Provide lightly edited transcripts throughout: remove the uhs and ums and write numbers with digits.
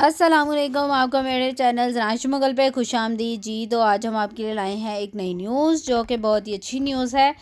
अस्सलामुअलैकुम, आपका मेरे चैनल ज़राइश मुगल पे खुशामदीद जी। तो आज हम आपके लिए लाए हैं एक नई न्यूज़ जो कि बहुत ही अच्छी न्यूज़ है।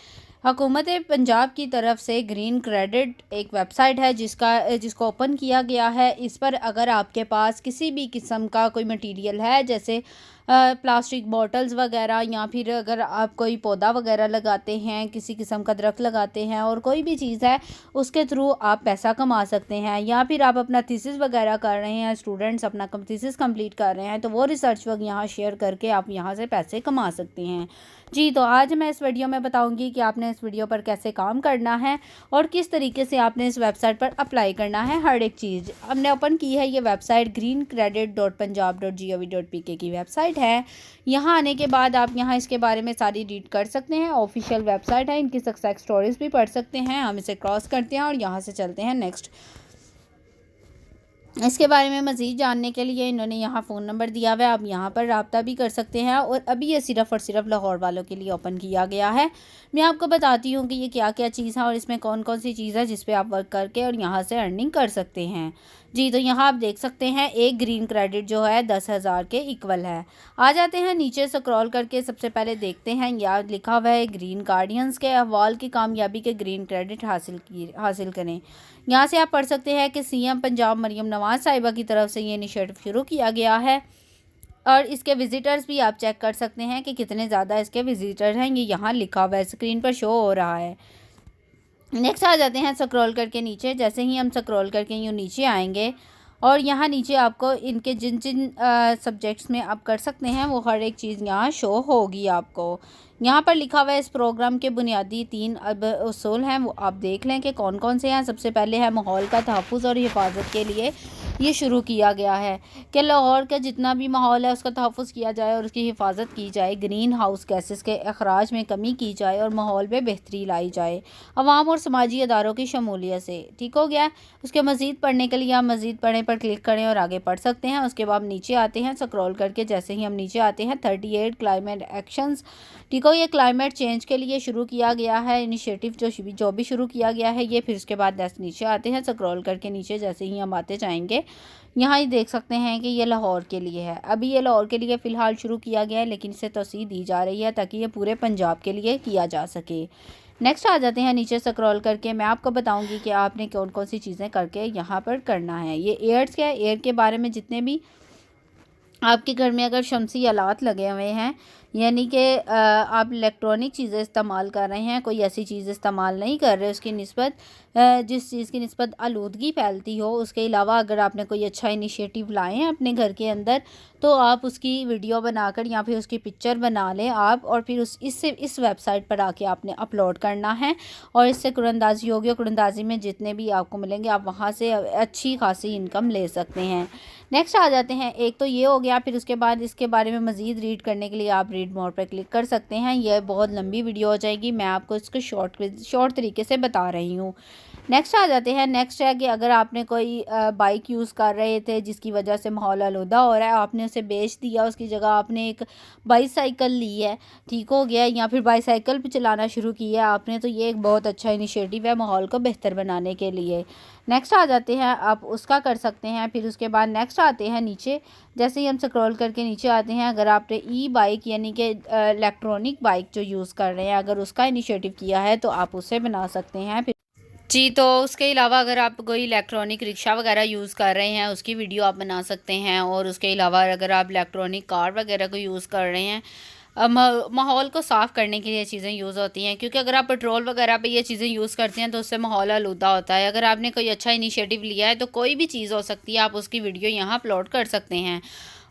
हुकूमत पंजाब की तरफ से ग्रीन क्रेडिट एक वेबसाइट है जिसको ओपन किया गया है। इस पर अगर आपके पास किसी भी किस्म का कोई मटेरियल है, जैसे प्लास्टिक बॉटल्स वगैरह, या फिर अगर आप कोई पौधा वगैरह लगाते हैं, किसी किस्म का दरख्त लगाते हैं और कोई भी चीज़ है उसके थ्रू आप पैसा कमा सकते हैं, या फिर आप अपना थीसिस वगैरह कर रहे हैं, स्टूडेंट्स अपना थीसिस कंप्लीट कर रहे हैं, तो वो रिसर्च वर्क यहाँ शेयर करके आप यहाँ से पैसे कमा सकते हैं जी। तो आज मैं इस वीडियो में बताऊंगी कि आपने इस वीडियो पर कैसे काम करना है और किस तरीके से आपने इस वेबसाइट पर अप्लाई करना है। हर एक चीज़ हमने ओपन की है। ये वेबसाइट greencredit.punjab.gov.pk की वेबसाइट है। यहाँ आने के बाद आप यहाँ इसके बारे में सारी रीड कर सकते हैं। ऑफिशियल वेबसाइट है, इनकी सक्सेस स्टोरीज भी पढ़ सकते हैं। हम इसे क्रॉस करते हैं और यहाँ से चलते हैं नेक्स्ट। इसके बारे में मज़ीद जानने के लिए इन्होंने यहाँ फ़ोन नंबर दिया हुआ है, आप यहाँ पर रब्ता भी कर सकते हैं। और अभी ये सिर्फ़ और सिर्फ लाहौर वालों के लिए ओपन किया गया है। मैं आपको बताती हूँ कि ये क्या क्या चीज़ है और इसमें कौन कौन सी चीज़ है जिस पे आप वर्क करके और यहाँ से अर्निंग कर सकते हैं जी। तो यहाँ आप देख सकते हैं एक ग्रीन क्रेडिट जो है 10,000 के इक्वल है। आ जाते हैं नीचे स्क्रॉल करके, सबसे पहले देखते हैं यहाँ लिखा हुआ है ग्रीन गार्डियंस के अहवाल की कामयाबी के ग्रीन क्रेडिट हासिल करें। यहाँ से आप पढ़ सकते हैं कि सीएम पंजाब मरियम नवाज साहिबा की तरफ से ये इनिशिएटिव शुरू किया गया है और इसके विजिटर्स भी आप चेक कर सकते हैं कि कितने ज़्यादा इसके विजिटर हैं। ये यहाँ लिखा हुआ है, स्क्रीन पर शो हो रहा है। नेक्स्ट आ जाते हैं स्क्रॉल करके नीचे। जैसे ही हम स्क्रॉल करके यूँ नीचे आएंगे और यहाँ नीचे आपको इनके जिन जिन सब्जेक्ट्स में आप कर सकते हैं वो हर एक चीज़ यहाँ शो होगी आपको। यहाँ पर लिखा हुआ है इस प्रोग्राम के बुनियादी 3 उसूल हैं, वो आप देख लें कि कौन कौन से हैं। सबसे पहले है माहौल का तहफ़्फ़ुज़ और हिफाजत के लिए ये शुरू किया गया है कि लाहौर का जितना भी माहौल है उसका तहफ़्फ़ुज़ किया जाए और उसकी हिफाजत की जाए, ग्रीन हाउस गैसेस के अखराज में कमी की जाए और माहौल में बेहतरी लाई जाए अवाम और समाजी अदारों की शमूलियत से। ठीक हो गया। उसके मज़ीद पढ़ने के लिए आप मज़ीद पढ़ें पर क्लिक करें और आगे पढ़ सकते हैं। उसके बाद नीचे आते हैं स्क्रॉल करके। जैसे ही हम नीचे आते हैं 38 क्लाइमेट एक्शंस, ठीक हो, ये क्लाइमेट चेंज के लिए शुरू किया गया है इनिशिएटिव जो भी शुरू किया गया है ये। फिर उसके बाद नीचे आते हैं स्क्रॉल करके नीचे। जैसे ही हम आते जाएंगे यहाँ ही देख सकते हैं कि ये लाहौर के लिए है। अभी ये लाहौर के लिए फ़िलहाल शुरू किया गया है, लेकिन इसे तोसी दी जा रही है ताकि ये पूरे पंजाब के लिए किया जा सके। नेक्स्ट आ जाते हैं नीचे स्क्रॉल करके। मैं आपको बताऊंगी कि आपने कौन कौन सी चीज़ें करके यहाँ पर करना है। ये एयर्स क्या है, एयर के बारे में जितने भी आपके घर में अगर शमसी आलात लगे हुए हैं, यानी कि आप इलेक्ट्रॉनिक चीज़ें इस्तेमाल कर रहे हैं, कोई ऐसी चीज़ इस्तेमाल नहीं कर रहे उसकी निस्बत जिस चीज़ की निस्बत आलूदगी फैलती हो, उसके अलावा अगर आपने कोई अच्छा इनिशिएटिव लाए हैं अपने घर के अंदर तो आप उसकी वीडियो बनाकर या फिर उसकी पिक्चर बना लें आप, और फिर इस वेबसाइट पर आके आपने अपलोड करना है और इससे कुरंदाजी होगी और कुरंदाजी में जितने भी आपको मिलेंगे आप वहाँ से अच्छी खासी इनकम ले सकते हैं। नेक्स्ट आ जाते हैं, एक तो ये हो गया। फिर उसके बाद इसके बारे में मज़ीद रीड करने के लिए आप रीड मोर पर क्लिक कर सकते हैं। यह बहुत लंबी वीडियो हो जाएगी, मैं आपको इसको शॉर्ट तरीके से बता रही हूँ। नेक्स्ट आ जाते हैं। नेक्स्ट है कि अगर आपने कोई बाइक यूज़ कर रहे थे जिसकी वजह से माहौल आलूदा हो रहा है, आपने उसे बेच दिया, उसकी जगह आपने एक बाईसाइकिल ली है, ठीक हो गया, या फिर बाईसाइकिल पे चलाना शुरू किया आपने, तो ये एक बहुत अच्छा इनिशिएटिव है माहौल को बेहतर बनाने के लिए। नेक्स्ट आ जाते हैं, आप उसका कर सकते हैं। फिर उसके बाद नेक्स्ट आते हैं नीचे। जैसे ही हम स्क्रॉल करके नीचे आते हैं, अगर आपने ई बाइक यानी कि इलेक्ट्रॉनिक बाइक जो यूज़ कर रहे हैं अगर उसका इनिशिएटिव किया है तो आप उसे बना सकते हैं जी। तो उसके अलावा अगर आप कोई इलेक्ट्रॉनिक रिक्शा वगैरह यूज़ कर रहे हैं उसकी वीडियो आप बना सकते हैं। और उसके अलावा अगर आप इलेक्ट्रॉनिक कार वगैरह को यूज़ कर रहे हैं, माहौल को साफ़ करने के लिए चीज़ें यूज़ होती हैं, क्योंकि अगर आप पेट्रोल वगैरह पे ये चीज़ें यूज़ करते हैं तो उससे माहौल आलूदा होता है। अगर आपने कोई अच्छा इनिशिएटिव लिया है तो कोई भी चीज़ हो सकती है, आप उसकी वीडियो यहाँ अपलोड कर सकते हैं।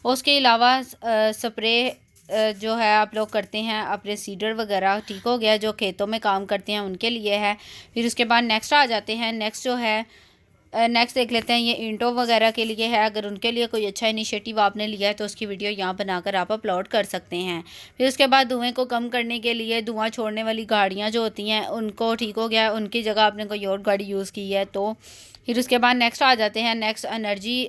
उसके अलावा स्प्रे जो है आप लोग करते हैं अपने सीडर वगैरह, ठीक हो गया, जो खेतों में काम करते हैं उनके लिए है। फिर उसके बाद नेक्स्ट आ जाते हैं। नेक्स्ट जो है नेक्स्ट देख लेते हैं, ये ईंटों वगैरह के लिए है। अगर उनके लिए कोई अच्छा इनिशिएटिव आपने लिया है तो उसकी वीडियो यहाँ बनाकर आप अपलोड कर सकते हैं। फिर उसके बाद धुएं को कम करने के लिए धुआं छोड़ने वाली गाड़ियाँ जो होती हैं उनको, ठीक हो गया, उनकी जगह आपने कोई और गाड़ी यूज़ की है तो। फिर उसके बाद नेक्स्ट आ जाते हैं। नेक्स्ट एनर्जी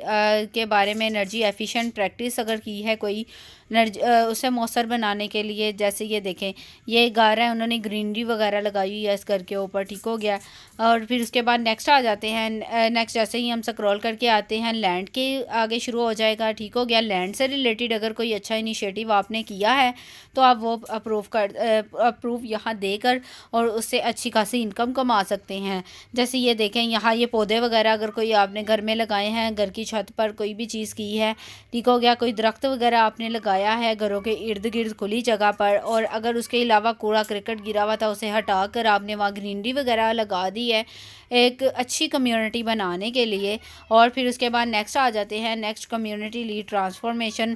के बारे में, एनर्जी एफिशिएंट प्रैक्टिस अगर की है कोई एनर्जी उसे मौसर बनाने के लिए, जैसे ये देखें ये घर है, उन्होंने ग्रीनरी वगैरह लगाई हुई है इस घर के ऊपर, ठीक हो गया। और फिर उसके बाद नेक्स्ट आ जाते हैं। नेक्स्ट जैसे ही हम स्क्रॉल करके आते हैं लैंड के आगे शुरू हो जाएगा। ठीक हो गया। लैंड से रिलेटेड अगर कोई अच्छा इनिशिएटिव आपने किया है तो आप वो अप्रूव यहाँ देकर और उससे अच्छी खासी इनकम कमा सकते हैं। जैसे ये देखें यहाँ ये पौधे वगैरह अगर कोई आपने घर में लगाए हैं, घर की छत पर कोई भी चीज़ की है, ठीक हो गया, कोई दरख्त वगैरह आपने लगाया है घरों के इर्द गिर्द खुली जगह पर, और अगर उसके अलावा कूड़ा करकट गिरा हुआ था उसे हटा कर आपने वहाँ ग्रीनरी वगैरह लगा दी है एक अच्छी कम्युनिटी बनाने के लिए। और फिर उसके बाद नेक्स्ट आ जाते हैं, नेक्स्ट कम्युनिटी लीड ट्रांसफॉर्मेशन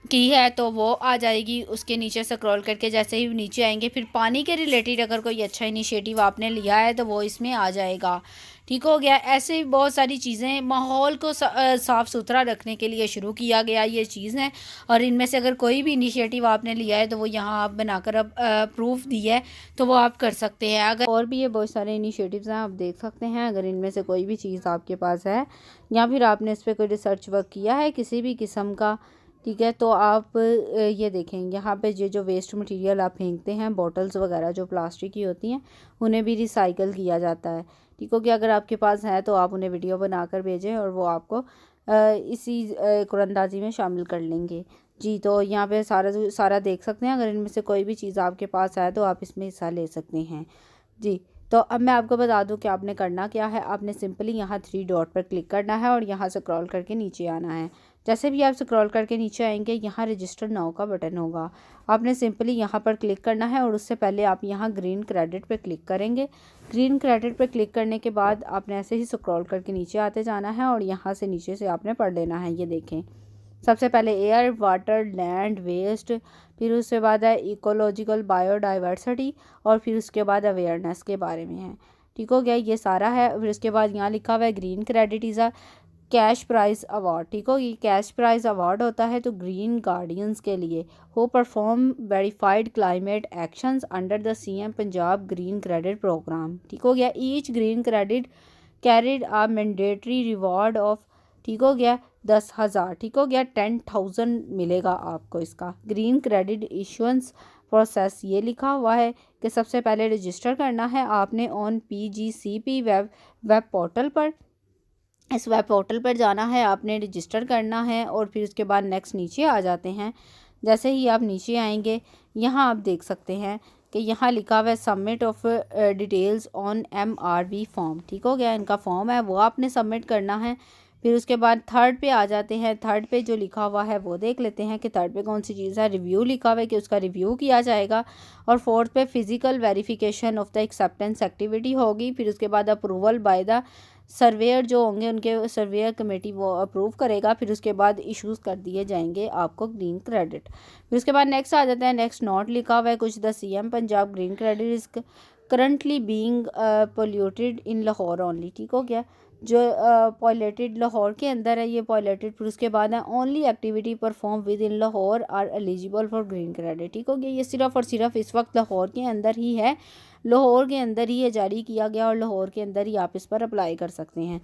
की है तो वो आ जाएगी। उसके नीचे स्क्रॉल करके जैसे ही नीचे आएंगे फिर पानी के रिलेटेड अगर कोई अच्छा इनिशिएटिव आपने लिया है तो वो इसमें आ जाएगा। ठीक हो गया। ऐसे ही बहुत सारी चीज़ें माहौल को साफ़ सुथरा रखने के लिए शुरू किया गया ये चीज़ है, और इनमें से अगर कोई भी इनिशिएटिव आपने लिया है तो वो यहाँ आप बनाकर अब प्रूफ दिया है तो वो आप कर सकते हैं। अगर और भी ये बहुत सारे इनिशिएटिव्स हैं आप देख सकते हैं। अगर इनमें से कोई भी चीज़ आपके पास है या फिर आपने इस पर कोई रिसर्च वर्क किया है किसी भी किस्म का, ठीक है, तो आप ये देखें यहाँ पे ये जो वेस्ट मटेरियल आप फेंकते हैं बॉटल्स वगैरह जो प्लास्टिक की होती हैं उन्हें भी रिसाइकल किया जाता है। ठीक हो गया। अगर आपके पास है तो आप उन्हें वीडियो बनाकर भेजें और वो आपको इसी कुरंदाजी में शामिल कर लेंगे। जी तो यहाँ पे सारा देख सकते हैं। अगर इनमें से कोई भी चीज़ आपके पास है तो आप इसमें हिस्सा ले सकते हैं। जी तो अब मैं आपको बता दूं कि आपने करना क्या है। आपने सिंपली यहाँ 3 डॉट पर क्लिक करना है और यहाँ स्क्रॉल करके नीचे आना है। जैसे भी आप स्क्रॉल करके नीचे आएंगे यहाँ रजिस्टर नाउ का बटन होगा, आपने सिंपली यहाँ पर क्लिक करना है और उससे पहले आप यहाँ ग्रीन क्रेडिट पर क्लिक करेंगे। ग्रीन क्रेडिट पर क्लिक करने के बाद आपने ऐसे ही स्क्रॉल करके नीचे आते जाना है और यहाँ से नीचे से आपने पढ़ लेना है। ये देखें सबसे पहले एयर, वाटर, लैंड, वेस्ट, फिर उसके बाद है इकोलॉजिकल बायोडाइवर्सिटी और फिर उसके बाद अवेयरनेस के बारे में है। ठीक हो गया, ये सारा है। फिर उसके बाद यहाँ लिखा हुआ है green credit is a cash prize award. ठीक हो, ये कैश प्राइज अवार्ड होता है तो ग्रीन गार्डियंस के लिए हो perform verified climate actions under the CM Punjab green credit program. ठीक हो गया। Each green credit carried a mandatory reward of, ठीक हो गया, 10,000। ठीक हो गया, 10,000 मिलेगा आपको इसका। ग्रीन क्रेडिट इशुएंस प्रोसेस ये लिखा हुआ है कि सबसे पहले रजिस्टर करना है आपने ऑन PGCP वेब पोर्टल पर। इस वेब पोर्टल पर जाना है, आपने रजिस्टर करना है और फिर उसके बाद नेक्स्ट नीचे आ जाते हैं। जैसे ही आप नीचे आएंगे यहाँ आप देख सकते हैं कि यहाँ लिखा हुआ है submit of details on MRV form. ठीक हो गया, इनका फॉर्म है वो आपने सबमिट करना है। फिर उसके बाद थर्ड पे आ जाते हैं। थर्ड पे जो लिखा हुआ है वो देख लेते हैं कि थर्ड पे कौन सी चीज़ है। रिव्यू लिखा हुआ है कि उसका रिव्यू किया जाएगा। और फोर्थ पे physical verification of the acceptance activity होगी। फिर उसके बाद अप्रूवल बाय द सर्वेयर जो होंगे उनके सर्वेयर कमेटी वो अप्रूव करेगा। फिर उसके बाद इश्यूज़ कर दिए जाएंगे आपको ग्रीन क्रेडिट। फिर उसके बाद नेक्स्ट आ जाता है। नेक्स्ट नोट लिखा हुआ है कुछ, the CM Punjab green credit is currently being polluted in Lahore only. ठीक हो गया, जो पॉल्यूटेड लाहौर के अंदर है ये पॉल्यूटेड। फिर उसके बाद है only activity perform within Lahore are eligible for green credit. ठीक हो गया, ये सिर्फ और सिर्फ इस वक्त लाहौर के अंदर ही है, लाहौर के अंदर ही ये जारी किया गया और लाहौर के अंदर ही आप इस पर अप्लाई कर सकते हैं।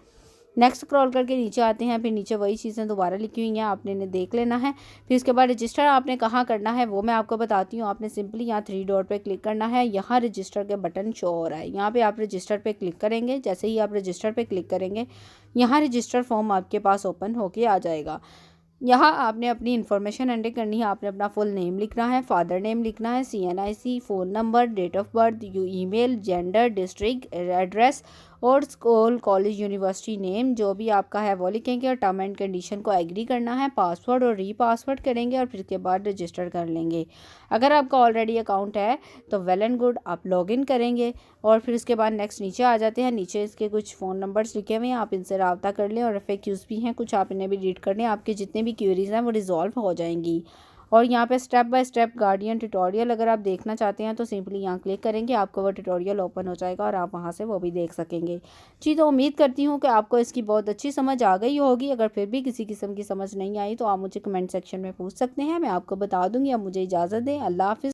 नेक्स्ट स्क्रॉल करके नीचे आते हैं। फिर नीचे वही चीज़ें दोबारा लिखी हुई हैं, आपने इन्हें देख लेना है। फिर इसके बाद रजिस्टर आपने कहाँ करना है वो मैं आपको बताती हूँ। आपने सिंपली यहाँ 3 डॉट पे क्लिक करना है, यहाँ रजिस्टर के बटन शो हो रहा है, यहाँ पे आप रजिस्टर पे क्लिक करेंगे। जैसे ही आप रजिस्टर पे क्लिक करेंगे यहाँ रजिस्टर फॉर्म आपके पास ओपन होके आ जाएगा। यहाँ आपने अपनी इन्फॉर्मेशन एंटर करनी है। आपने अपना फुल नेम लिखना है, फादर नेम लिखना है, CNIC, phone number, date of birth, email, gender, district, address और स्कूल, कॉलेज, यूनिवर्सिटी नेम जो भी आपका है वो लिखेंगे और टर्म एंड कंडीशन को एग्री करना है। पासवर्ड और रीपासवर्ड करेंगे और फिर उसके बाद रजिस्टर कर लेंगे। अगर आपका ऑलरेडी अकाउंट है तो वेल एंड गुड, आप लॉगिन करेंगे और फिर उसके बाद नेक्स्ट नीचे आ जाते हैं। नीचे इसके कुछ फ़ोन नंबर्स लिखे हुए हैं, आप इनसे रब्ता कर लें और FAQs भी हैं कुछ, आप इन्हें भी रीड कर लें। आपके जितने भी क्वेरीज हैं वो रिजॉल्व हो जाएंगी। और यहाँ पे step by step guardian tutorial अगर आप देखना चाहते हैं तो सिंपली यहाँ क्लिक करेंगे, आपको वो ट्यूटोरियल ओपन हो जाएगा और आप वहाँ से वो भी देख सकेंगे। जी तो उम्मीद करती हूँ कि आपको इसकी बहुत अच्छी समझ आ गई होगी। अगर फिर भी किसी किस्म की समझ नहीं आई तो आप मुझे कमेंट सेक्शन में पूछ सकते हैं, मैं आपको बता दूँगी। अब मुझे इजाज़त दें, अल्लाह हाफ़िज़।